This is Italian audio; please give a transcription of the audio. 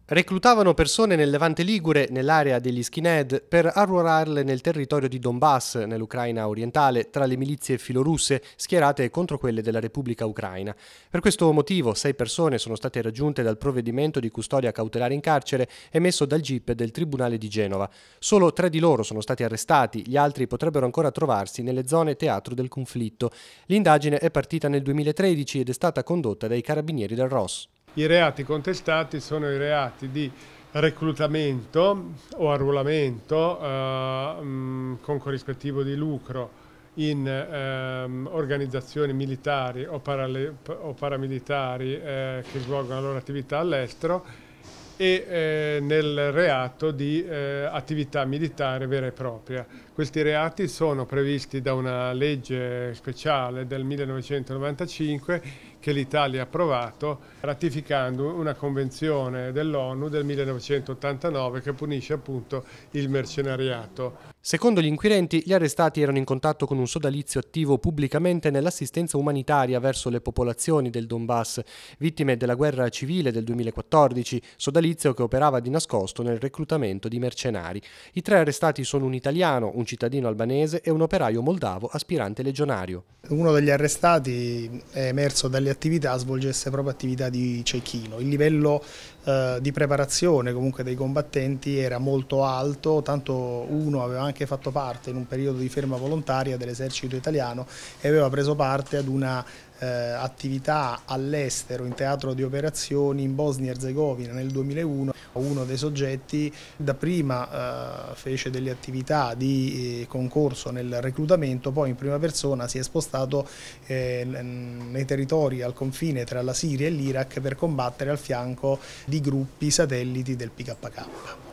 Reclutavano persone nel Levante Ligure, nell'area degli skinhead, per arruolarle nel territorio di Donbass, nell'Ucraina orientale, tra le milizie filorusse schierate contro quelle della Repubblica Ucraina. Per questo motivo 6 persone sono state raggiunte dal provvedimento di custodia cautelare in carcere emesso dal GIP del Tribunale di Genova. Solo 3 di loro sono stati arrestati, gli altri potrebbero ancora trovarsi nelle zone teatro del conflitto. L'indagine è partita nel 2013 ed è stata condotta dai carabinieri del ROS. I reati contestati sono i reati di reclutamento o arruolamento con corrispettivo di lucro in organizzazioni militari o paramilitari che svolgono la loro attività all'estero e nel reato di attività militare vera e propria. Questi reati sono previsti da una legge speciale del 1995 che l'Italia ha approvato ratificando una convenzione dell'ONU del 1989 che punisce appunto il mercenariato. Secondo gli inquirenti, gli arrestati erano in contatto con un sodalizio attivo pubblicamente nell'assistenza umanitaria verso le popolazioni del Donbass, vittime della guerra civile del 2014, sodalizio che operava di nascosto nel reclutamento di mercenari. I 3 arrestati sono un italiano, un cittadino albanese e un operaio moldavo aspirante legionario. Uno degli arrestati è emerso dalle attività, svolgesse proprio attività di cecchino. Il livello di preparazione comunque dei combattenti era molto alto, tanto uno aveva anche fatto parte in un periodo di ferma volontaria dell'esercito italiano e aveva preso parte ad una attività all'estero in teatro di operazioni in Bosnia e Erzegovina nel 2001. Uno dei soggetti dapprima fece delle attività di concorso nel reclutamento, poi in prima persona si è spostato nei territori al confine tra la Siria e l'Iraq per combattere al fianco di gruppi satelliti del PKK.